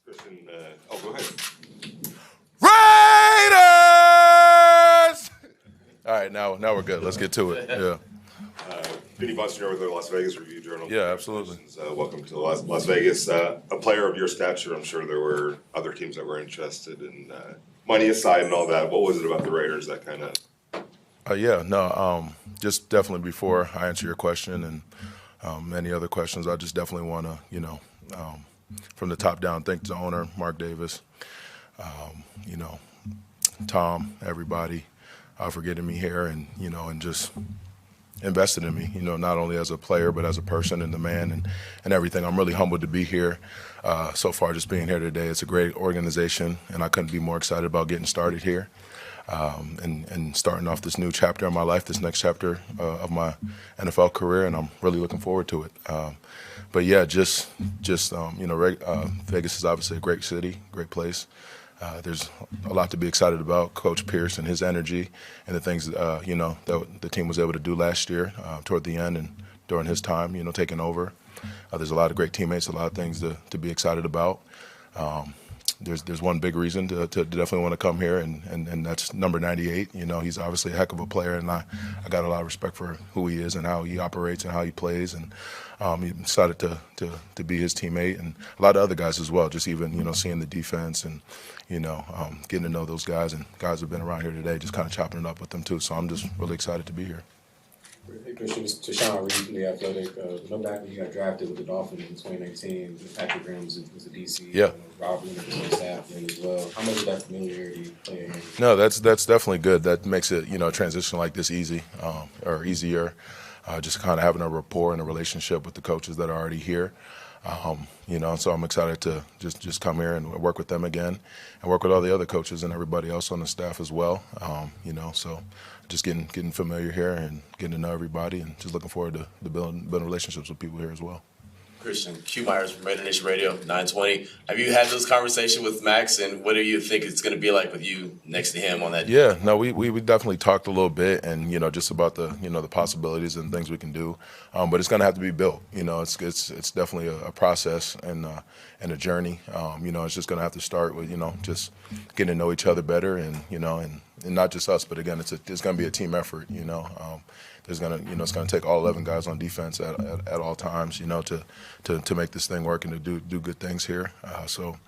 Christian, go ahead. Raiders! All right, now we're good. Let's get to it. Yeah. Vinny Buster over the Las Vegas Review Journal. Yeah, absolutely. Welcome to Las Vegas. A player of your stature, I'm sure there were other teams that were interested in. Money aside and all that, what was it about the Raiders that kind of? Just definitely before I answer your question and any other questions, I just definitely want to, from the top down, thank the owner, Mark Davis, Tom, everybody, for getting me here and just invested in me, not only as a player, but as a person and the man and everything. I'm really humbled to be here. So far, just being here today, it's a great organization, and I couldn't be more excited about getting started here and starting off this new chapter in my life, this next chapter of my NFL career, and I'm really looking forward to it. Vegas is obviously a great city, great place. There's a lot to be excited about. Coach Pierce and his energy and the things that the team was able to do last year toward the end and during his time, taking over. There's a lot of great teammates, a lot of things to be excited about. There's one big reason to definitely want to come here, and that's number 98. He's obviously a heck of a player, and I got a lot of respect for who he is and how he operates and how he plays, and he decided to be his teammate, and a lot of other guys as well. Just even seeing the defense and getting to know those guys, and guys have been around here today, just kind of chopping it up with them too. So I'm just really excited to be here. Hey, Christian, it's Tashawn Reed from The Athletic. Back when you got drafted with the Dolphins in 2019, Patrick Graham was a DC. Yeah. Rob Wilkins was on staff then as well. How much of that familiarity playing? No, that's definitely good. That makes it, a transition like this easy or easier. Just kind of having a rapport and a relationship with the coaches that are already here. So I'm excited to just come here and work with them again and work with all the other coaches and everybody else on the staff as well. So just getting familiar here and getting to know everybody and just looking forward to building relationships with people here as well. Christian, Q Myers from Raider Nation Radio, 920. Have you had those conversations with Max, and what do you think it's going to be like with you next to him on that? Yeah, no, we definitely talked a little bit, and just about the the possibilities and things we can do, but it's going to have to be built. It's definitely a process and a journey. It's just going to have to start with just getting to know each other better, and and not just us, but again, it's going to be a team effort. There's gonna, it's gonna take all 11 guys on defense at all times, to make this thing work and to do good things here. So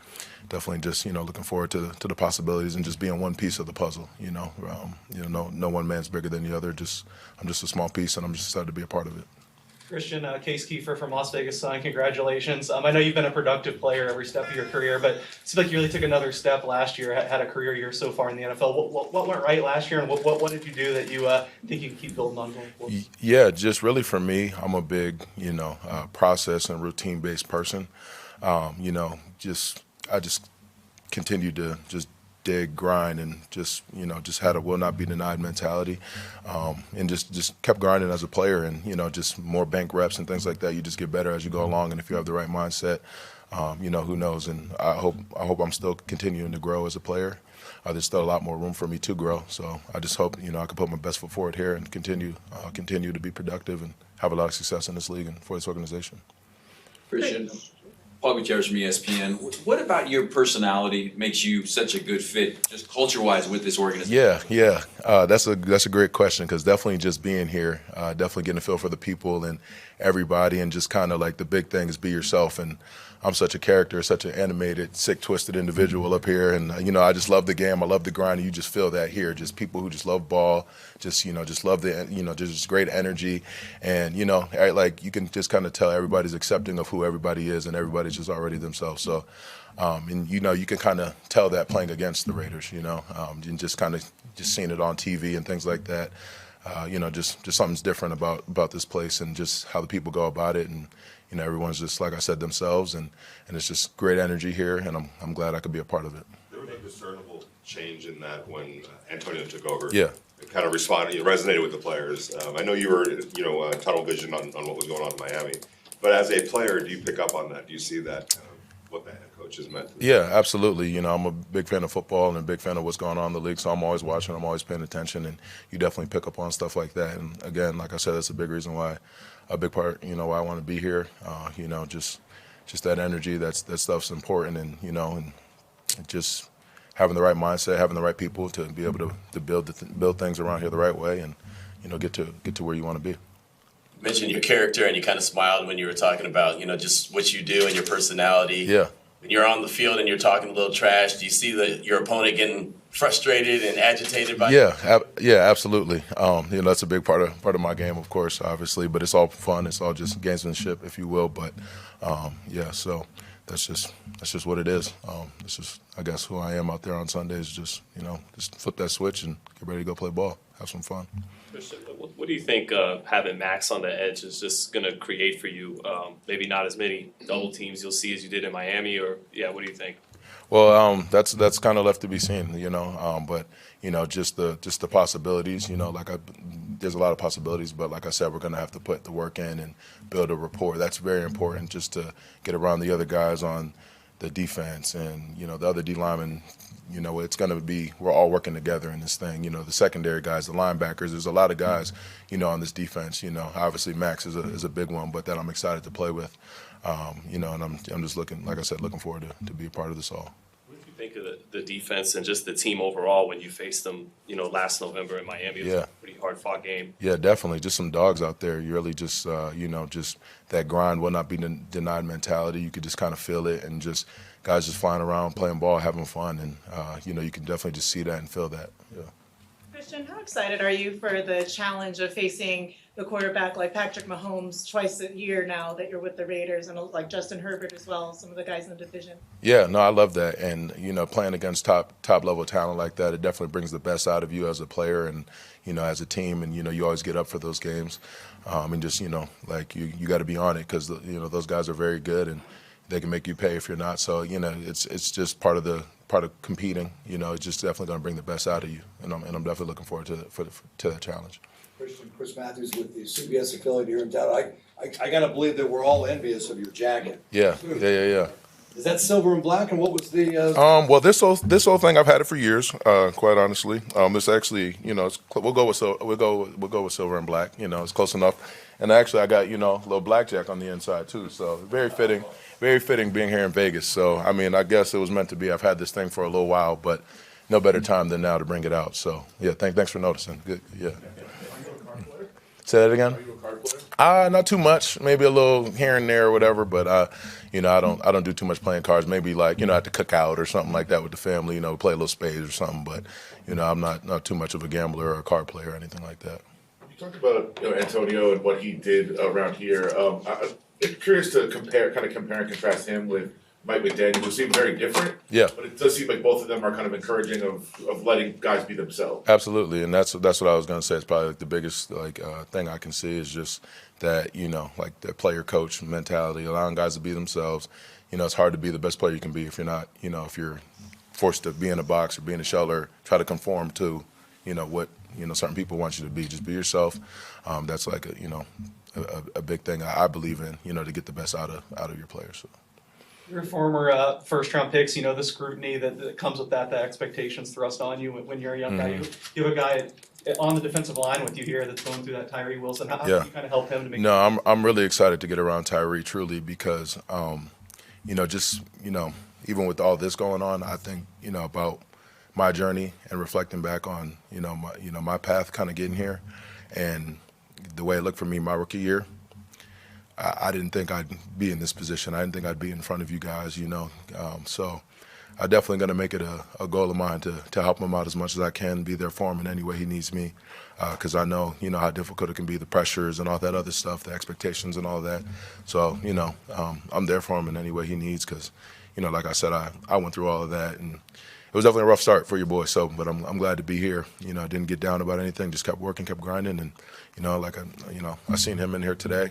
definitely just, looking forward to the possibilities and just being one piece of the puzzle. No one man's bigger than the other. I'm just a small piece, and I'm just excited to be a part of it. Christian, Case Kiefer from Las Vegas Sun, congratulations. I know you've been a productive player every step of your career, but it seems like you really took another step last year, had a career year so far in the NFL. What went right last year, and what did you do that you think you can keep building on going forward? Yeah, just really for me, I'm a big, process and routine-based person. I just continue to just dig, grind, and just had a will not be denied mentality, and just kept grinding as a player, and just more bank reps and things like that. You just get better as you go along, and if you have the right mindset, who knows? And I hope I'm still continuing to grow as a player. There's still a lot more room for me to grow, so I just hope I can put my best foot forward here and continue to be productive and have a lot of success in this league and for this organization. Christian, Paul Gutierrez from ESPN. What about your personality makes you such a good fit, just culture-wise, with this organization? Yeah. That's a great question, because definitely just being here, definitely getting a feel for the people and everybody, and just kind of like the big thing is be yourself. And I'm such a character, such an animated, sick, twisted individual up here, and I just love the game. I love the grind, and you just feel that here. Just people who just love ball, just love the just great energy, and like you can just kind of tell everybody's accepting of who everybody is, and everybody's just already themselves. So, and you can kind of tell that playing against the Raiders, and just kind of seeing it on TV and things like that. Just something's different about this place and just how the people go about it, and everyone's just, like I said, themselves, and it's just great energy here, and I'm glad I could be a part of it. There was a discernible change in that when Antonio took over. Yeah. It kind of resonated with the players. I know you were, tunnel vision on what was going on in Miami, but as a player, do you pick up on that? Do you see that, what the head coach has meant? Yeah, absolutely. I'm a big fan of football and a big fan of what's going on in the league, so I'm always watching, I'm always paying attention, and you definitely pick up on stuff like that. And again, like I said, that's a big reason why, a big part, why I want to be here. Just just that energy. That stuff's important, and and just having the right mindset, having the right people to be able to build things around here the right way, and get to where you want to be. Mentioned your character, and you kind of smiled when you were talking about, just what you do and your personality. Yeah. When you're on the field and you're talking a little trash, do you see your opponent getting frustrated and agitated by you? Yeah, absolutely. That's a big part of my game, of course, obviously, but it's all fun. It's all just gamesmanship, if you will. But so that's just what it is. It's just, I guess, who I am out there on Sundays. Just flip that switch and get ready to go play ball, have some fun. Christian, what do you think having Max on the edge is just going to create for you? Maybe not as many double teams you'll see as you did in Miami, or what do you think? Well, that's kind of left to be seen, but just the possibilities, there's a lot of possibilities, but like I said, we're going to have to put the work in and build a rapport. That's very important, just to get around the other guys on the defense and the other D linemen. It's going to be, we're all working together in this thing. The secondary guys, the linebackers. There's a lot of guys, on this defense. Obviously Max is a big one, but that I'm excited to play with. And I'm just looking forward to be a part of this all. What did you think of the defense and just the team overall when you faced them, last November in Miami? It was a pretty hard-fought game. Yeah, definitely. Just some dogs out there. You really just, just that grind will not be denied mentality. You could just kind of feel it, and just guys just flying around, playing ball, having fun, and you can definitely just see that and feel that. Yeah. Christian, how excited are you for the challenge of facing the quarterback like Patrick Mahomes twice a year now that you're with the Raiders, and like Justin Herbert as well, some of the guys in the division? Yeah, no, I love that. And, playing against top level talent like that, it definitely brings the best out of you as a player and, as a team. And, you always get up for those games. And just, like you got to be on it because, those guys are very good and they can make you pay if you're not. So, it's just part of competing. It's just definitely going to bring the best out of you. And I'm definitely looking forward to that challenge. Chris Matthews with the CBS affiliate here in town. I gotta believe that we're all envious of your jacket. Yeah. Is that silver and black? And what was the? Well, this whole thing, I've had it for years. Quite honestly, it's actually, we'll go with silver and black. It's close enough. And actually, I got a little blackjack on the inside too. So very fitting being here in Vegas. So I mean, I guess it was meant to be. I've had this thing for a little while, but no better time than now to bring it out. So yeah, thanks for noticing. Good, yeah. Say that again. Are you a card player? Not too much. Maybe a little here and there or whatever. But I don't do too much playing cards. Maybe like at the cookout or something like that with the family. Play a little spades or something. But I'm not too much of a gambler or a card player or anything like that. You talked about Antonio and what he did around here. I'm curious to compare and contrast him with Mike McDaniel, who seem very different. Yeah. But it does seem like both of them are kind of encouraging of letting guys be themselves. Absolutely, and that's what I was going to say. It's probably like the biggest thing I can see is just that like the player coach mentality, allowing guys to be themselves. It's hard to be the best player you can be if you're not. If you're forced to be in a box or be in a shell or try to conform to what certain people want you to be. Just be yourself. That's like a big thing I believe in. To get the best out of your players. So. You're a former first-round picks. The scrutiny that comes with that, the expectations thrust on you when you're a young guy. You have a guy on the defensive line with you here that's going through that, Tyree Wilson. How do you kind of help him to make? No, I'm really excited to get around Tyree truly because, even with all this going on, I think about my journey and reflecting back on my path, kind of getting here, and the way it looked for me my rookie year. I didn't think I'd be in this position. I didn't think I'd be in front of you guys, So I'm definitely going to make it a goal of mine to help him out as much as I can, be there for him in any way he needs me, because I know, how difficult it can be, the pressures and all that other stuff, the expectations and all that. So, I'm there for him in any way he needs because, like I said, I went through all of that, and it was definitely a rough start for your boy. So, but I'm glad to be here. I didn't get down about anything, just kept working, kept grinding, and I seen him in here today,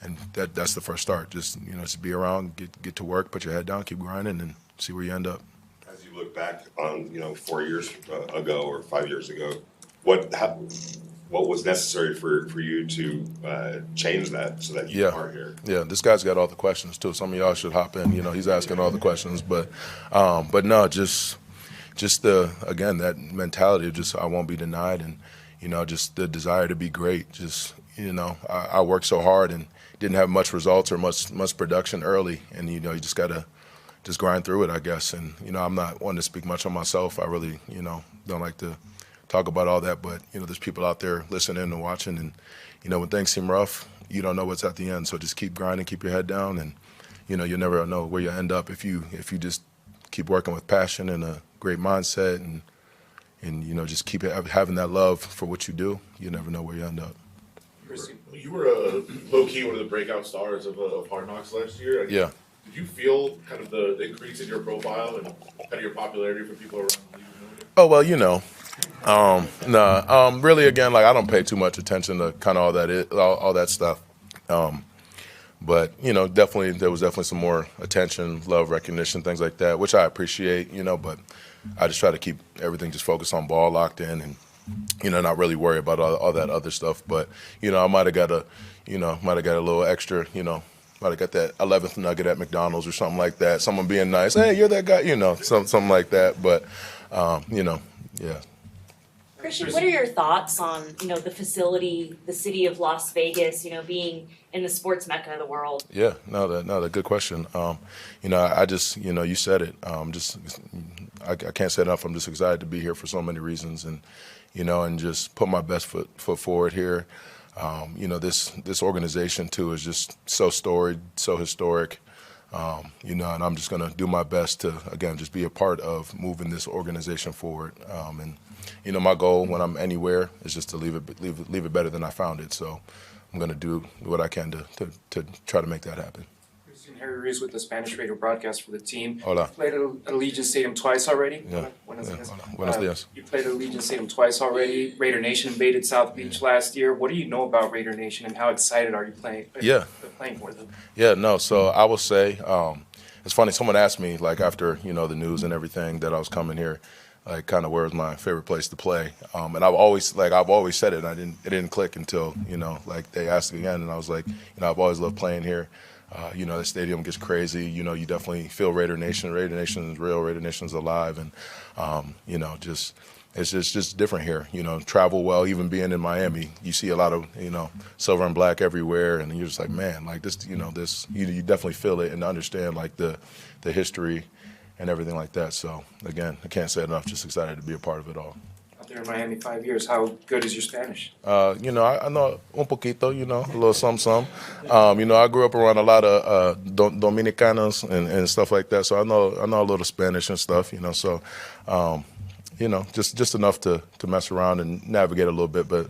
and that's the first start. Just just be around, get to work, put your head down, keep grinding, and see where you end up. As you look back on 4 years ago or 5 years ago, what was necessary for you to change that so that you are here? Yeah, this guy's got all the questions too. Some of y'all should hop in. He's asking all the questions, but no, just that mentality of just I won't be denied, and just the desire to be great. Just I worked so hard and didn't have much results or much production early, and you just gotta just grind through it, I guess. And I'm not one to speak much on myself. I really don't like to talk about all that, but there's people out there listening and watching, and when things seem rough, you don't know what's at the end. So just keep grinding, keep your head down, and you'll never know where you end up if you just keep working with passion and a great mindset, and just keep having that love for what you do. You never know where you end up. You were low-key one of the breakout stars of Hard Knocks last year. Yeah. Did you feel kind of the increase in your profile and kind of your popularity for people around the league? Oh, well, really, again, like I don't pay too much attention to kind of all that stuff. But definitely there was definitely some more attention, love, recognition, things like that, which I appreciate. But I just try to keep everything just focused on ball, locked in, and not really worry about all that other stuff. But I might have got a little extra, might have got that 11th nugget at McDonald's or something like that. Someone being nice, hey, you're that guy, something like that. But yeah. Christian, what are your thoughts on, the facility, the city of Las Vegas, being in the sports mecca of the world? Yeah, good question. I just, you said it. I can't say enough. I'm just excited to be here for so many reasons, and and just put my best foot forward here. This organization too is just so storied, so historic. And I'm just gonna do my best to again just be a part of moving this organization forward. And my goal when I'm anywhere is just to leave it better than I found it. So I'm gonna do what I can to try to make that happen. Harry Ruiz with the Spanish radio broadcast for the team. Hola. You played at Allegiant Stadium twice already. Yeah. Buenos dias. Buenos dias. You played at Allegiant Stadium twice already. Raider Nation invaded South Beach last year. What do you know about Raider Nation, and how excited are you playing for them? Yeah, no. So I will say, it's funny. Someone asked me like after the news and everything that I was coming here, like kind of where was my favorite place to play. And I've always said it. And it didn't click until like they asked again, and I was like, I've always loved playing here. The stadium gets crazy. You definitely feel Raider Nation. Raider Nation is real. Raider Nation is alive, and it's just different here. Travel well. Even being in Miami, you see a lot of silver and black everywhere, and you're just like, man, like this. You definitely feel it and understand like the history and everything like that. So again, I can't say enough. Just excited to be a part of it all. Out there in Miami 5 years, how good is your Spanish? I know un poquito, a little some. I grew up around a lot of Dominicanos and stuff like that, so I know a little Spanish and stuff, so, just enough to mess around and navigate a little bit, but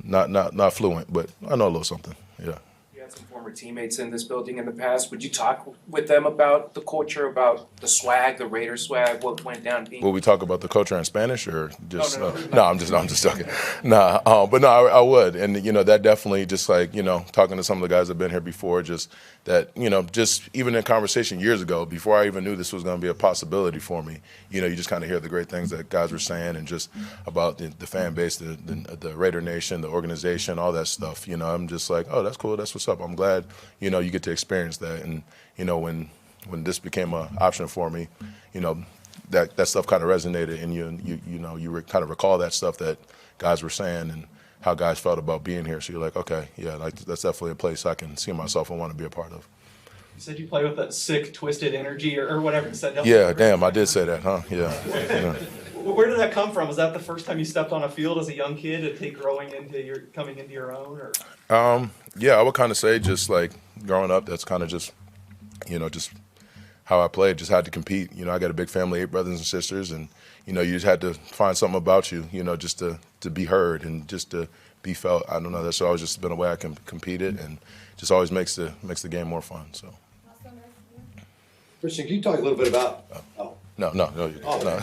not fluent, but I know a little something, yeah. You had some former teammates in this building in the past. Would you talk with them about the culture, about the swag, the Raider swag, what went down? Will we talk about the culture in Spanish or just? No, I'm just joking. But no, I would, and that definitely just like talking to some of the guys that've been here before, just that just even in conversation years ago, before I even knew this was going to be a possibility for me, you just kind of hear the great things that guys were saying, and just about the fan base, the Raider Nation, the organization, all that stuff. I'm just like, oh, that's cool, that's what's up. I'm glad you get to experience that, and when this became an option for me, that stuff kind of resonated, and you kind of recall that stuff that guys were saying and how guys felt about being here. So you're like, okay, yeah, like that's definitely a place I can see myself and want to be a part of. You said you play with that sick, twisted energy or whatever you said. Yeah, damn, I did say that, huh? Yeah. Where did that come from? Was that the first time you stepped on a field as a young kid and coming into your own? Or? Yeah, I would kind of say just like growing up, that's kind of just, just how I played. Just had to compete. I got a big family, 8 brothers and sisters, and you just had to find something about you, just to be heard and just to be felt. I don't know. That's always just been a way I can compete it, and just always makes the game more fun. So. Christian, can you talk a little bit about? No,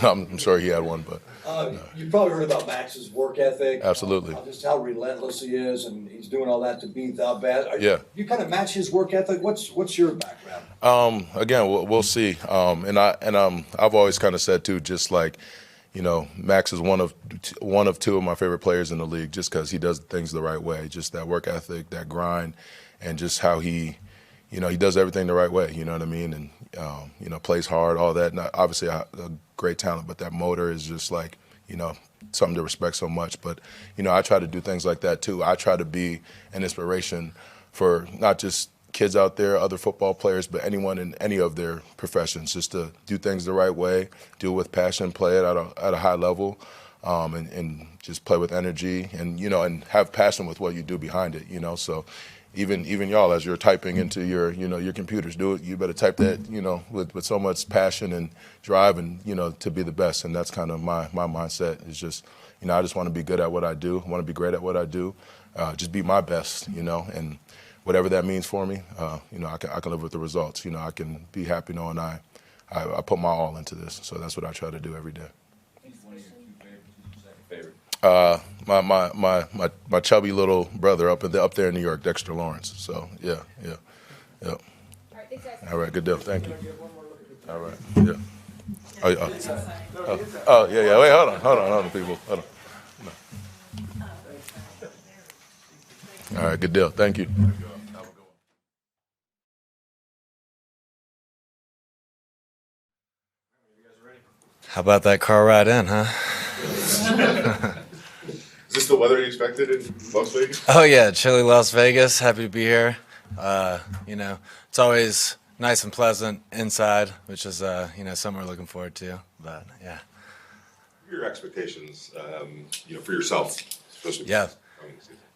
I'm sorry he had one, but. You probably heard about Max's work ethic. Absolutely. Just how relentless he is, and he's doing all that to beat the bad. Yeah. You kind of match his work ethic. What's your background? Again, we'll see. I've always kind of said too, just like, Max is one of 2 of my favorite players in the league, just because he does things the right way, just that work ethic, that grind, and just how he does everything the right way. You know what I mean? And plays hard, all that. Not obviously a great talent, but that motor is just like something to respect so much. But I try to do things like that too. I try to be an inspiration for not just kids out there, other football players, but anyone in any of their professions, just to do things the right way, do it with passion, play it at a high level, and just play with energy, and and have passion with what you do behind it. So even y'all, as you're typing into your your computers, do it. You better type that with so much passion and drive, and to be the best. And that's kind of my mindset. Is just I just want to be good at what I do. I want to be great at what I do. Just be my best. And whatever that means for me, I can live with the results. I can be happy knowing I put my all into this. So that's what I try to do every day. My chubby little brother up there in New York, Dexter Lawrence. So yeah. All right, good deal. Thank you. All right, yeah. Yeah. Wait, hold on, people. Hold on. All right, good deal. Thank you. How about that car ride in, huh? Is this the weather you expected in Las Vegas? Oh yeah, chilly Las Vegas. Happy to be here. It's always nice and pleasant inside, which is something we're looking forward to. But yeah. Your expectations, for yourself, especially. Yeah.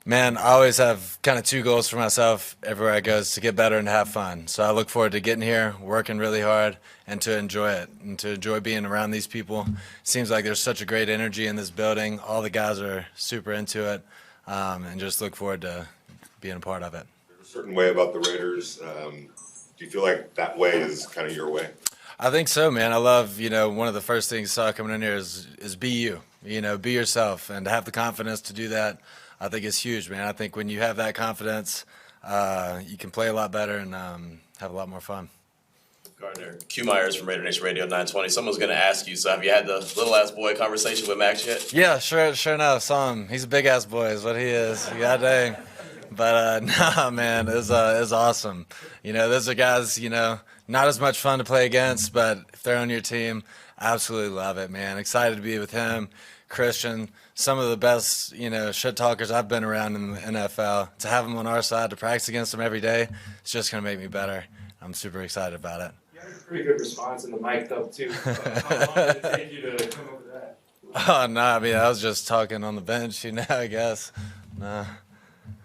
Man, I always have kind of two goals for myself everywhere I go, is to get better and have fun. So I look forward to getting here, working really hard, and to enjoy it, and to enjoy being around these people. Seems like there's such a great energy in this building. All the guys are super into it, and just look forward to being a part of it. There's a certain way about the Raiders. Do you feel like that way is kind of your way? I think so, man. I love, one of the first things I saw coming in here is be you. Be yourself, and to have the confidence to do that, I think it's huge, man. I think when you have that confidence, you can play a lot better and have a lot more fun. Gardner, Q Myers from Raider Nation Radio 920. Someone's going to ask you, so have you had the little-ass boy conversation with Max yet? Yeah, sure enough. Saw him. He's a big-ass boy is what he is. God dang. But, nah, man, it's awesome. Those are guys, not as much fun to play against, but if they're on your team, absolutely love it, man. Excited to be with him, Christian, some of the best, shit talkers I've been around in the NFL. To have them on our side, to practice against them every day, it's just going to make me better. I'm super excited about it. You had a pretty good response in the mic up too. How long did it take you to come up with that? Oh, no, I was just talking on the bench, I guess. Nah.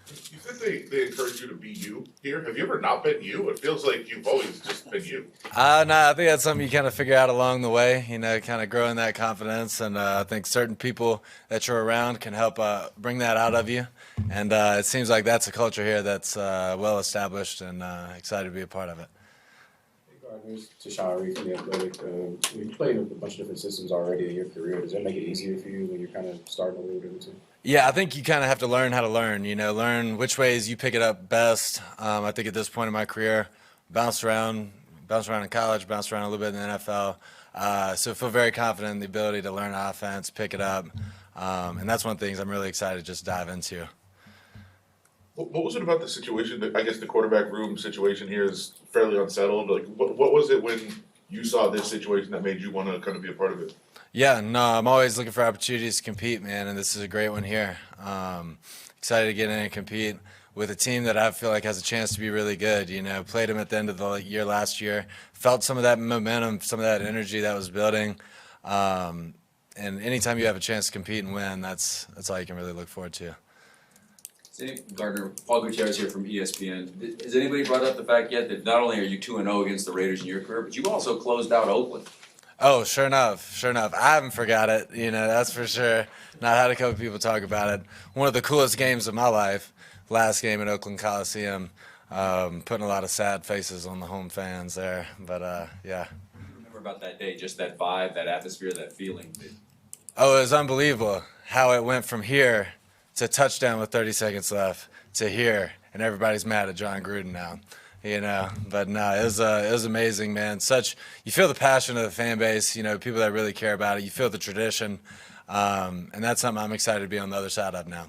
You said they encourage you to be you here. Have you ever not been you? It feels like you've always just been you. No, I think that's something you kind of figure out along the way, kind of growing that confidence. And I think certain people that you're around can help bring that out of you. And it seems like that's a culture here that's well established, and excited to be a part of it. To Sean Reed from The Athletic. You played a bunch of different systems already in your career. Does that make it easier for you when you're kind of starting a little bit too? Yeah, I think you kind of have to learn how to learn, learn which ways you pick it up best. I think at this point in my career, bounced around in college, bounced around a little bit in the NFL. So I feel very confident in the ability to learn offense, pick it up. And that's one of the things I'm really excited to just dive into. What was it about the situation that, I guess the quarterback room situation here is fairly unsettled? Like, what was it when you saw this situation that made you want to kind of be a part of it? Yeah, no, I'm always looking for opportunities to compete, man, and this is a great one here. Excited to get in and compete with a team that I feel like has a chance to be really good. Played them at the end of the year last year, felt some of that momentum, some of that energy that was building. And anytime you have a chance to compete and win, that's all you can really look forward to. Gardner, Paul Gutierrez here from ESPN. Has anybody brought up the fact yet that not only are you 2-0 against the Raiders in your career, but you've also closed out Oakland? Oh, sure enough. I haven't forgot it, that's for sure. And I had a couple people talk about it. One of the coolest games of my life, last game at Oakland Coliseum, putting a lot of sad faces on the home fans there. But, yeah. Remember about that day, just that vibe, that atmosphere, that feeling? Oh, it was unbelievable how it went from here to touchdown with 30 seconds left to here, and everybody's mad at John Gruden now. But no, it was amazing, man. You feel the passion of the fan base, people that really care about it. You feel the tradition, and that's something I'm excited to be on the other side of now.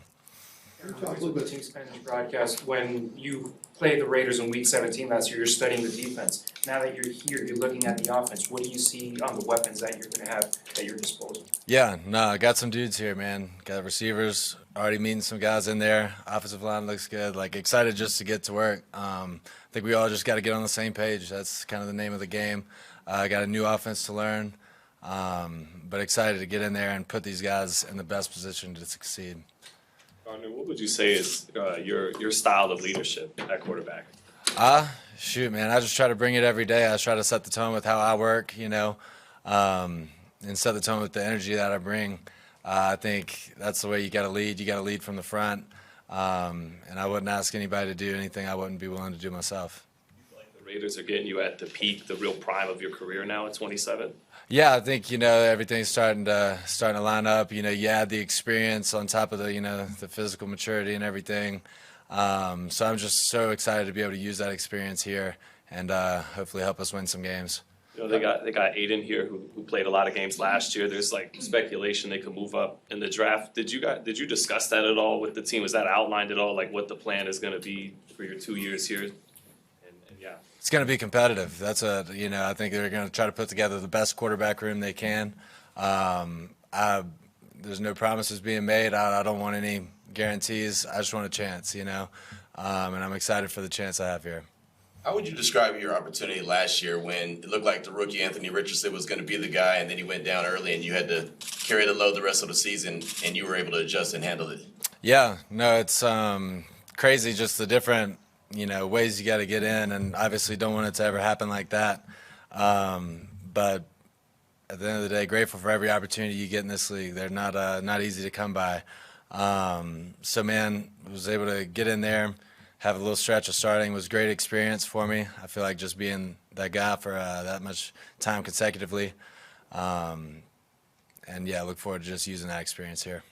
Talk a little bit team Spanish broadcast. When you played the Raiders in Week 17 last year, you're studying the defense. Now that you're here, you're looking at the offense. What do you see on the weapons that you're going to have at your disposal? Yeah, no, I got some dudes here, man. Got receivers already meeting some guys in there. Offensive line looks good. Like, excited just to get to work. I think we all just got to get on the same page. That's kind of the name of the game. I got a new offense to learn, but excited to get in there and put these guys in the best position to succeed. Gardner, what would you say is your style of leadership at quarterback? Shoot, man, I just try to bring it every day. I try to set the tone with how I work, you know, and set the tone with the energy that I bring. I think that's the way you got to lead. You got to lead from the front, and I wouldn't ask anybody to do anything I wouldn't be willing to do myself. Like the Raiders are getting you at the peak, the real prime of your career now at 27. Yeah, I think, you know, everything's starting to line up. You know, you add the experience on top of the, you know, the physical maturity and everything. So I'm just so excited to be able to use that experience here and hopefully help us win some games. You know, they got Aiden here who played a lot of games last year. There's like speculation they could move up in the draft. Did you discuss that at all with the team? Was that outlined at all, like what the plan is going to be for your 2 years here? And yeah. It's going to be competitive. That's you know, I think they're going to try to put together the best quarterback room they can. There's no promises being made. I don't want any guarantees. I just want a chance, you know, and I'm excited for the chance I have here. How would you describe your opportunity last year when it looked like the rookie Anthony Richardson was going to be the guy, and then he went down early, and you had to carry the load the rest of the season, and you were able to adjust and handle it? Yeah, no, it's crazy just the different, you know, ways you got to get in, and obviously don't want it to ever happen like that. But at the end of the day, grateful for every opportunity you get in this league. They're not easy to come by. So man, was able to get in there, have a little stretch of starting. Was a great experience for me. I feel like just being that guy for that much time consecutively. And yeah, I look forward to just using that experience here.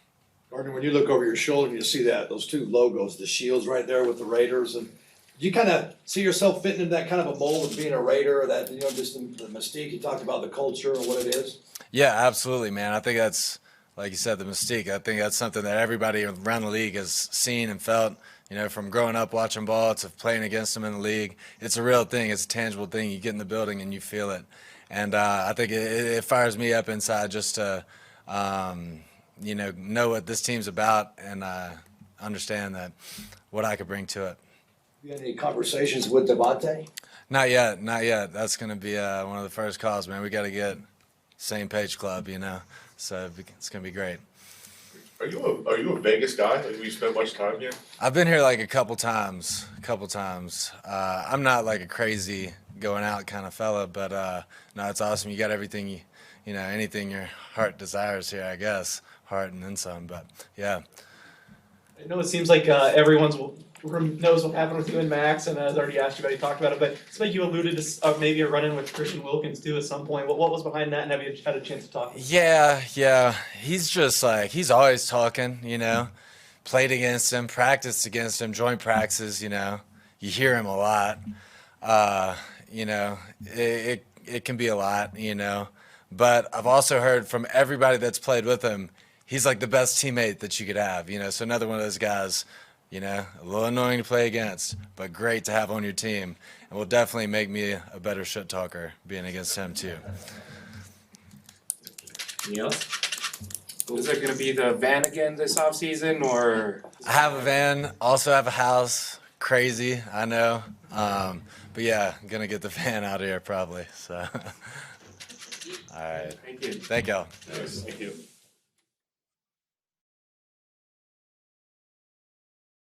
Gardner, when you look over your shoulder and you see those two logos, the shields right there with the Raiders, and do you kind of see yourself fitting into that kind of a mold of being a Raider, or that, you know, just the mystique? You talked about the culture and what it is. Yeah, absolutely, man. I think that's, like you said, the mystique. I think that's something that everybody around the league has seen and felt. You know, from growing up watching ball to playing against them in the league, it's a real thing. It's a tangible thing. You get in the building and you feel it. And I think it fires me up inside just to, you know what this team's about and understand that what I could bring to it. You had any conversations with Devontae? Not yet. That's going to be one of the first calls, man. We got to get same page club, you know. So it's going to be great. Are you a Vegas guy? Like, have you spent much time here? I've been here like a couple times. I'm not like a crazy going out kind of fella, but no, it's awesome. You got everything you know, anything your heart desires here, I guess. Heart and then some, but yeah. I know it seems like everyone's knows what happened with you and Max, and has already asked you about it, talked about it, but it's like you alluded to maybe a run-in with Christian Wilkins too at some point. What was behind that, and have you had a chance to talk to him? Yeah. He's just like, he's always talking, you know. Played against him, practiced against him, joint practices, you know. You hear him a lot. You know, it can be a lot, you know. But I've also heard from everybody that's played with him, he's like the best teammate that you could have, you know. So another one of those guys, you know, a little annoying to play against, but great to have on your team. And will definitely make me a better shit talker being against him too. Anything else? Is it going to be the van again this offseason, or? I have a van, also have a house. Crazy, I know. But yeah, I'm going to get the van out of here probably. So, all right. Thank you. Thank y'all. Thank you.